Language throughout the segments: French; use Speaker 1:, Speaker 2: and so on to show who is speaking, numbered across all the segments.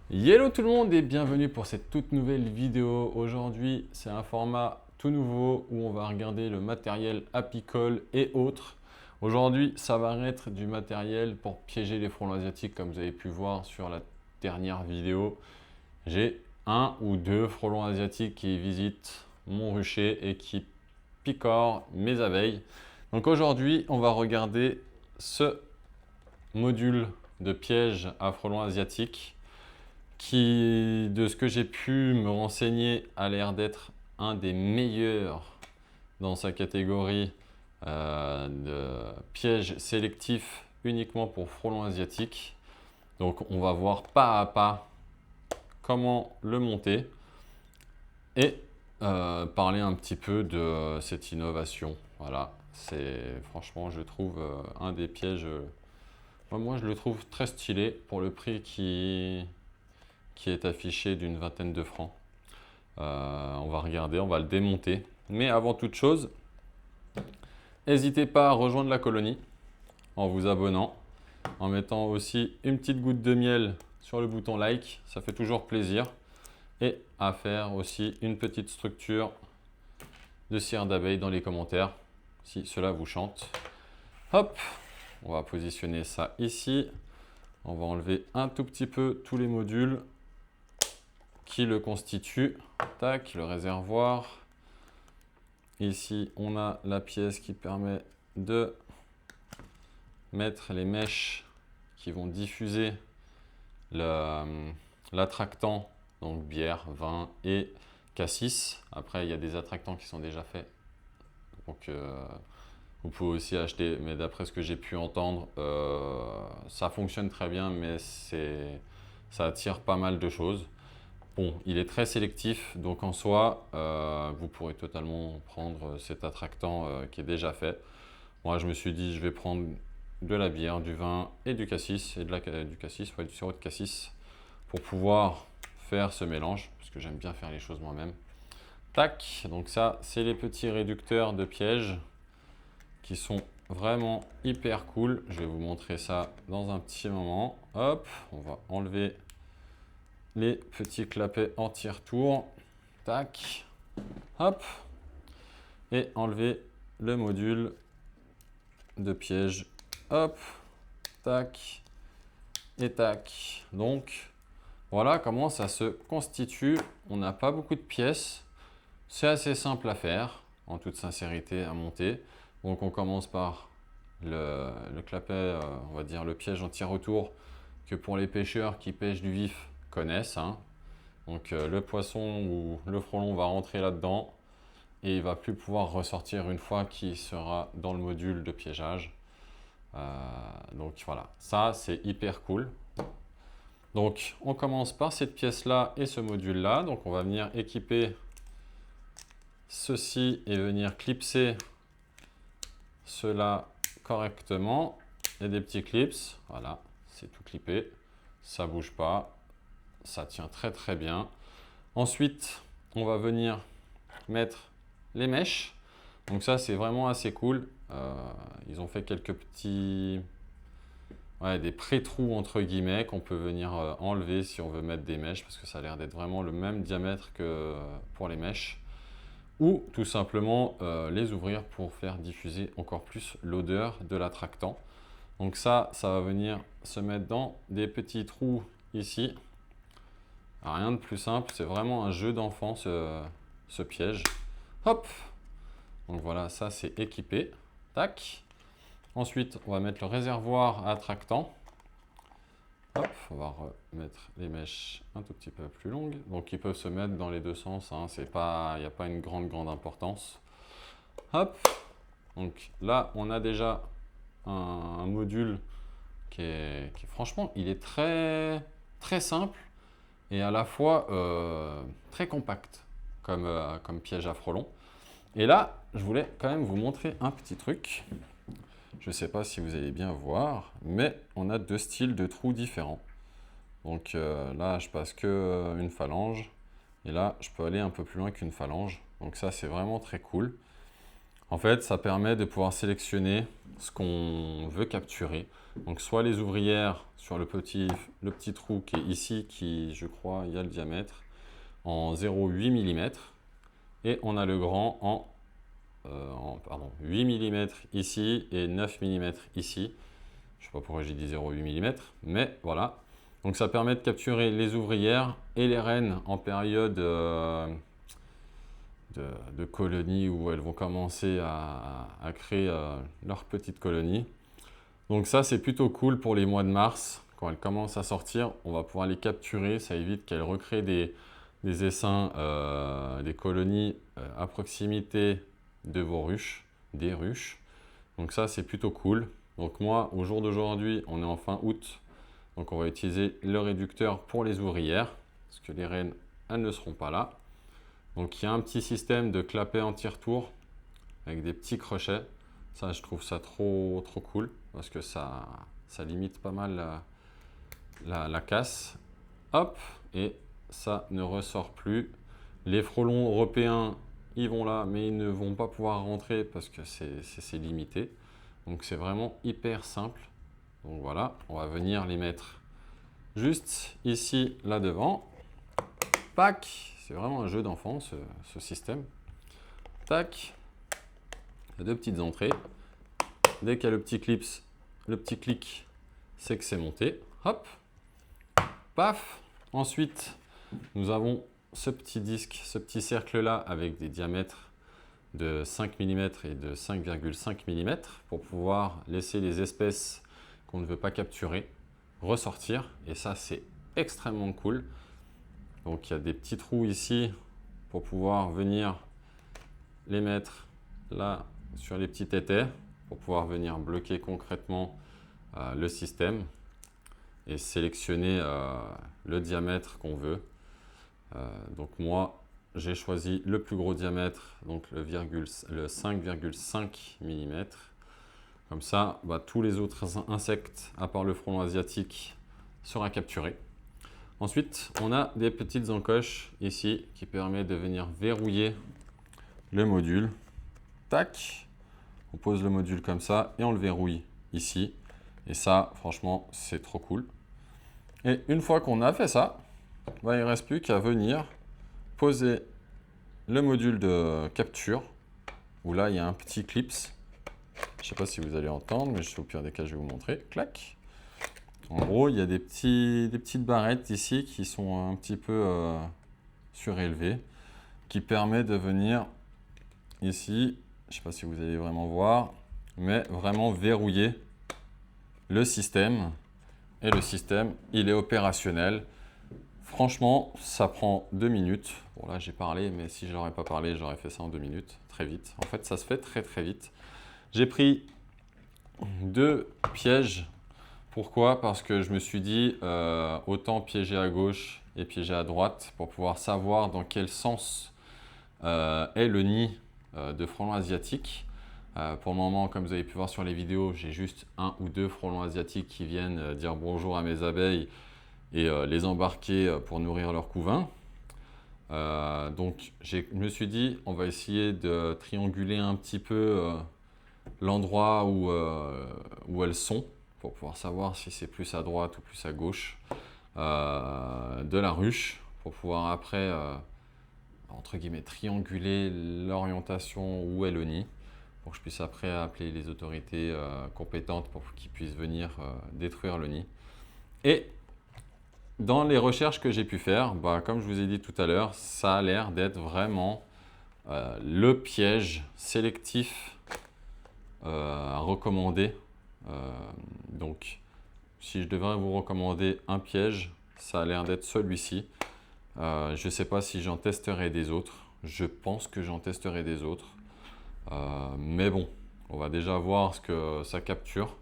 Speaker 1: Hello tout le monde et bienvenue pour cette toute nouvelle vidéo. Aujourd'hui, c'est un format tout nouveau où on va regarder le matériel apicole et autres. Aujourd'hui, ça va être du matériel pour piéger les frelons asiatiques comme vous avez pu voir sur la dernière vidéo. J'ai un ou deux frelons asiatiques qui visitent mon rucher et qui picorent mes abeilles. Donc aujourd'hui, on va regarder ce module de piège à frelons asiatiques qui, de ce que j'ai pu me renseigner, a l'air d'être un des meilleurs dans sa catégorie de pièges sélectifs uniquement pour frelons asiatiques. Donc on va voir pas à pas comment le monter et parler un petit peu de cette innovation. Voilà, c'est franchement je trouve un des pièges, moi je le trouve très stylé pour le prix qui est affiché d'une vingtaine de francs. On va regarder, on va le démonter. Mais avant toute chose, n'hésitez pas à rejoindre la colonie en vous abonnant, en mettant aussi une petite goutte de miel sur le bouton like, ça fait toujours plaisir. Et à faire aussi une petite structure de cire d'abeille dans les commentaires, si cela vous chante. Hop, on va positionner ça ici. On va enlever un tout petit peu tous les modules qui le constituent. Tac, le réservoir. Ici, on a la pièce qui permet de mettre les mèches qui vont diffuser l'attractant, donc bière, vin et cassis. Après, il y a des attractants qui sont déjà faits. Donc, vous pouvez aussi acheter, mais d'après ce que j'ai pu entendre, ça fonctionne très bien, mais ça attire pas mal de choses. Bon, il est très sélectif, donc en soi, vous pourrez totalement prendre cet attractant qui est déjà fait. Moi, je me suis dit, je vais prendre de la bière, du vin et du cassis, et du cassis, ouais, du sirop de cassis, pour pouvoir faire ce mélange, parce que j'aime bien faire les choses moi-même. Tac, donc ça, c'est les petits réducteurs de pièges qui sont vraiment hyper cool. Je vais vous montrer ça dans un petit moment. Hop, on va enlever les petits clapets anti-retour. Tac, hop, et enlever le module de piège. Hop, tac, et tac. Donc, voilà comment ça se constitue. On n'a pas beaucoup de pièces. C'est assez simple à faire, en toute sincérité, à monter. Donc, on commence par le clapet, on va dire le piège anti-retour, que pour les pêcheurs qui pêchent du vif connaissent. Hein. Donc le poisson ou le frelon va rentrer là-dedans et il ne va plus pouvoir ressortir une fois qu'il sera dans le module de piégeage. Donc voilà, ça c'est hyper cool. Donc on commence par cette pièce-là et ce module-là. Donc on va venir équiper ceci et venir clipser cela correctement. Et des petits clips, voilà, c'est tout clippé, ça ne bouge pas. Ça tient très très bien. Ensuite, on va venir mettre les mèches. Donc ça, c'est vraiment assez cool. Ils ont fait quelques petits... Ouais, des pré-trous entre guillemets qu'on peut venir enlever si on veut mettre des mèches parce que ça a l'air d'être vraiment le même diamètre que pour les mèches. Ou tout simplement les ouvrir pour faire diffuser encore plus l'odeur de l'attractant. Donc ça va venir se mettre dans des petits trous ici. Rien de plus simple, c'est vraiment un jeu d'enfant ce piège. Hop! Donc voilà, ça c'est équipé. Tac. Ensuite, on va mettre le réservoir à attractant. Hop, on va remettre les mèches un tout petit peu plus longues. Donc ils peuvent se mettre dans les deux sens, hein. Il n'y a pas une grande importance. Hop! Donc là, on a déjà un module qui franchement, il est très simple et à la fois très compact comme piège à frelons. Et là, je voulais quand même vous montrer un petit truc. Je ne sais pas si vous allez bien voir, mais on a deux styles de trous différents. Donc là, je passe que une phalange. Et là, je peux aller un peu plus loin qu'une phalange. Donc ça, c'est vraiment très cool. En fait, ça permet de pouvoir sélectionner ce qu'on veut capturer. Donc soit les ouvrières sur le petit trou qui est ici, qui je crois il y a le diamètre, en 0,8 mm. Et on a le grand en 8 mm ici et 9 mm ici. Je ne sais pas pourquoi j'ai dit 0,8 mm, mais voilà. Donc ça permet de capturer les ouvrières et les reines en période de colonie où elles vont commencer à créer leur petite colonie. Donc ça c'est plutôt cool pour les mois de mars. Quand elles commencent à sortir, on va pouvoir les capturer. Ça évite qu'elles recréent des essaims, des colonies à proximité de vos ruches, des ruches. Donc ça c'est plutôt cool. Donc moi, au jour d'aujourd'hui, on est en fin août. Donc on va utiliser le réducteur pour les ouvrières, parce que les reines, elles ne seront pas là. Donc il y a un petit système de clapet anti-retour avec des petits crochets. Ça, je trouve ça trop cool, parce que ça limite pas mal la casse. Hop, et ça ne ressort plus. Les frelons européens, ils vont là, mais ils ne vont pas pouvoir rentrer parce que c'est limité. Donc c'est vraiment hyper simple. Donc voilà, on va venir les mettre juste ici, là devant. Pac, c'est vraiment un jeu d'enfant ce système. Tac, deux petites entrées. Dès qu'il y a le petit clic, c'est que c'est monté. Hop, paf. Ensuite, nous avons ce petit disque, ce petit cercle là avec des diamètres de 5 mm et de 5,5 mm pour pouvoir laisser les espèces qu'on ne veut pas capturer ressortir. Et ça, c'est extrêmement cool. Donc, il y a des petits trous ici pour pouvoir venir les mettre là sur les petits tétés pour pouvoir venir bloquer concrètement le système et sélectionner le diamètre qu'on veut. Donc moi, j'ai choisi le plus gros diamètre, donc le 5,5 mm. Comme ça, tous les autres insectes, à part le frelon asiatique, sera capturé. Ensuite, on a des petites encoches ici qui permettent de venir verrouiller le module. Tac, on pose le module comme ça et on le verrouille ici. Et ça, franchement, c'est trop cool. Et une fois qu'on a fait ça, il ne reste plus qu'à venir poser le module de capture, où là, il y a un petit clips. Je ne sais pas si vous allez entendre, mais au pire des cas, je vais vous montrer. Clac. En gros, il y a des petites barrettes ici qui sont un petit peu surélevées, qui permettent de venir ici, je ne sais pas si vous allez vraiment voir, mais vraiment verrouiller le système. Et le système, il est opérationnel. Franchement, ça prend 2 minutes. Bon là, j'ai parlé, mais si je n'aurais pas parlé, j'aurais fait ça en 2 minutes, très vite. En fait, ça se fait très vite. J'ai pris 2 pièges. Pourquoi? Parce que je me suis dit, autant piéger à gauche et piéger à droite pour pouvoir savoir dans quel sens est le nid de frelons asiatiques. Pour le moment, comme vous avez pu voir sur les vidéos, j'ai juste 1 ou 2 frelons asiatiques qui viennent dire bonjour à mes abeilles et les embarquer pour nourrir leur couvain. Donc, je me suis dit, on va essayer de trianguler un petit peu l'endroit où elles sont pour pouvoir savoir si c'est plus à droite ou plus à gauche de la ruche pour pouvoir après, entre guillemets, trianguler l'orientation où est le nid pour que je puisse après appeler les autorités compétentes pour qu'ils puissent venir détruire le nid. Et dans les recherches que j'ai pu faire, comme je vous ai dit tout à l'heure, ça a l'air d'être vraiment le piège sélectif à recommander. Donc, si je devrais vous recommander un piège, ça a l'air d'être celui-ci. Je ne sais pas si j'en testerai des autres. Je pense que j'en testerai des autres. Mais bon, on va déjà voir ce que ça capture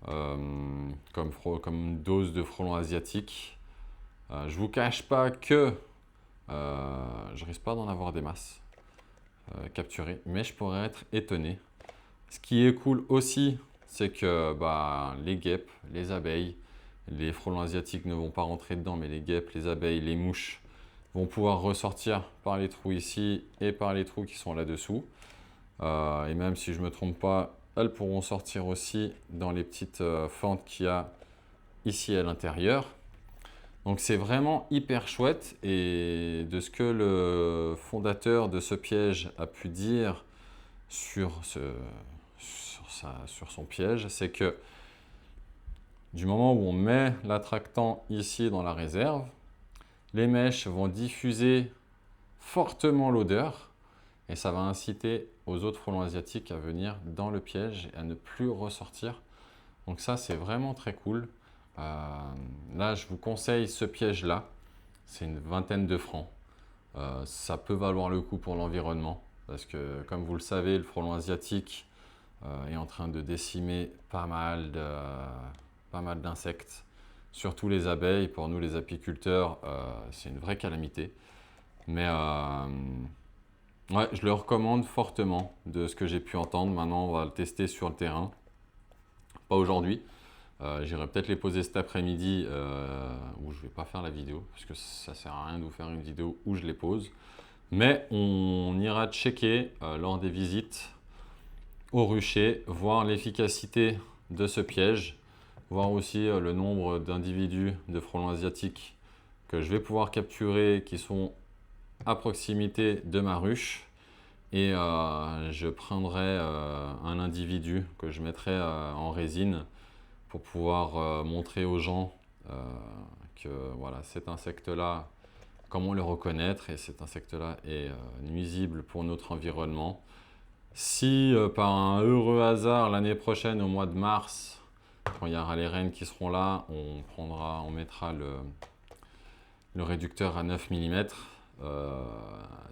Speaker 1: comme dose de frelons asiatiques. Je vous cache pas que je risque pas d'en avoir des masses capturées, mais je pourrais être étonné. Ce qui est cool aussi, c'est que les guêpes, les abeilles, les frelons asiatiques ne vont pas rentrer dedans, mais les guêpes, les abeilles, les mouches vont pouvoir ressortir par les trous ici et par les trous qui sont là-dessous. Et même si je ne me trompe pas, elles pourront sortir aussi dans les petites fentes qu'il y a ici à l'intérieur. Donc c'est vraiment hyper chouette, et de ce que le fondateur de ce piège a pu dire sur son piège, c'est que du moment où on met l'attractant ici dans la réserve, les mèches vont diffuser fortement l'odeur et ça va inciter aux autres frelons asiatiques à venir dans le piège et à ne plus ressortir. Donc ça, c'est vraiment très cool. Là, je vous conseille ce piège-là. C'est une vingtaine de francs. Ça peut valoir le coup pour l'environnement parce que, comme vous le savez, le frelon asiatique est en train de décimer pas mal d'insectes, surtout les abeilles. Pour nous, les apiculteurs, c'est une vraie calamité. Mais ouais, je le recommande fortement de ce que j'ai pu entendre. Maintenant, on va le tester sur le terrain. Pas aujourd'hui. J'irai peut-être les poser cet après-midi où je ne vais pas faire la vidéo parce que ça ne sert à rien de vous faire une vidéo où je les pose. Mais on ira checker lors des visites au rucher, voir l'efficacité de ce piège, voir aussi le nombre d'individus de frelons asiatiques que je vais pouvoir capturer qui sont à proximité de ma ruche. Et je prendrai un individu que je mettrai en résine pour pouvoir montrer aux gens que voilà, cet insecte-là, comment le reconnaître, et cet insecte-là est nuisible pour notre environnement. Si par un heureux hasard l'année prochaine au mois de mars, quand il y aura les rennes qui seront là, on mettra le réducteur à 9 mm.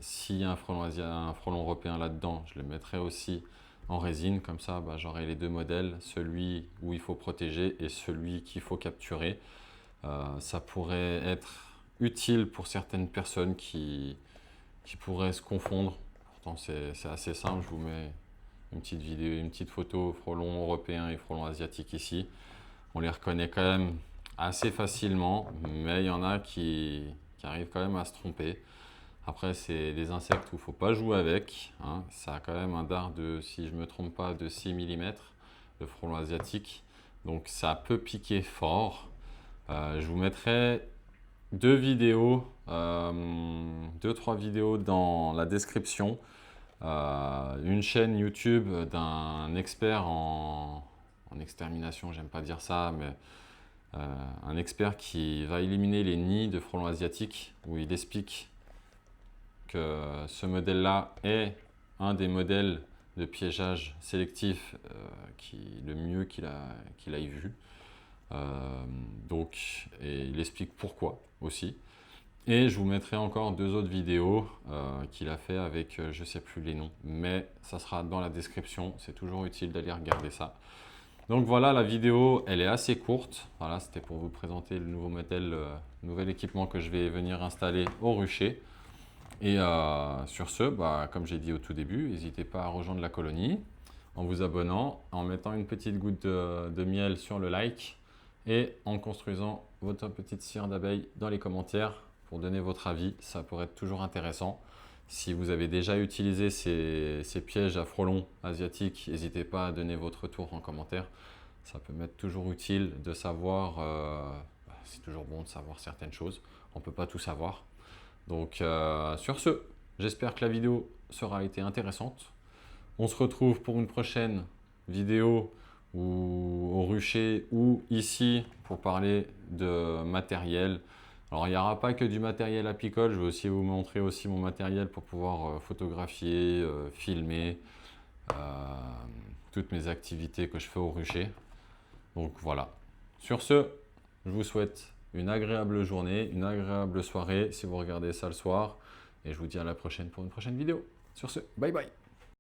Speaker 1: S'il y a un frelon européen là-dedans, je le mettrai aussi en résine, comme ça j'aurai les deux modèles, celui où il faut protéger et celui qu'il faut capturer. Ça pourrait être utile pour certaines personnes qui pourraient se confondre. Pourtant c'est assez simple, je vous mets une petite vidéo, une petite photo frelon européen et frelon asiatique ici. On les reconnaît quand même assez facilement, mais il y en a qui arrivent quand même à se tromper. Après, c'est des insectes où il ne faut pas jouer avec. Hein. Ça a quand même un dard de, si je ne me trompe pas, de 6 mm, le frelon asiatique. Donc ça peut piquer fort. Je vous mettrai deux vidéos, 2-3 vidéos dans la description. Une chaîne YouTube d'un expert en extermination, j'aime pas dire ça, mais un expert qui va éliminer les nids de frelons asiatiques, où il explique que ce modèle-là est un des modèles de piégeage sélectif le mieux qu'il ait vu. Et il explique pourquoi aussi. Et je vous mettrai encore 2 autres vidéos qu'il a fait avec, je ne sais plus les noms, mais ça sera dans la description. C'est toujours utile d'aller regarder ça. Donc voilà, la vidéo, elle est assez courte. Voilà, c'était pour vous présenter le nouveau modèle, le nouvel équipement que je vais venir installer au rucher. Et sur ce, comme j'ai dit au tout début, n'hésitez pas à rejoindre la colonie en vous abonnant, en mettant une petite goutte de miel sur le like et en construisant votre petite cire d'abeille dans les commentaires pour donner votre avis. Ça pourrait être toujours intéressant. Si vous avez déjà utilisé ces pièges à frelons asiatiques, n'hésitez pas à donner votre retour en commentaire. Ça peut m'être toujours utile de savoir, c'est toujours bon de savoir certaines choses. On ne peut pas tout savoir. Donc sur ce, j'espère que la vidéo sera été intéressante. On se retrouve pour une prochaine vidéo au rucher ou ici pour parler de matériel. Alors il n'y aura pas que du matériel apicole, je vais aussi vous montrer aussi mon matériel pour pouvoir photographier, filmer toutes mes activités que je fais au rucher. Donc voilà. Sur ce, je vous souhaite une agréable journée, une agréable soirée si vous regardez ça le soir. Et je vous dis à la prochaine pour une prochaine vidéo. Sur ce, bye bye!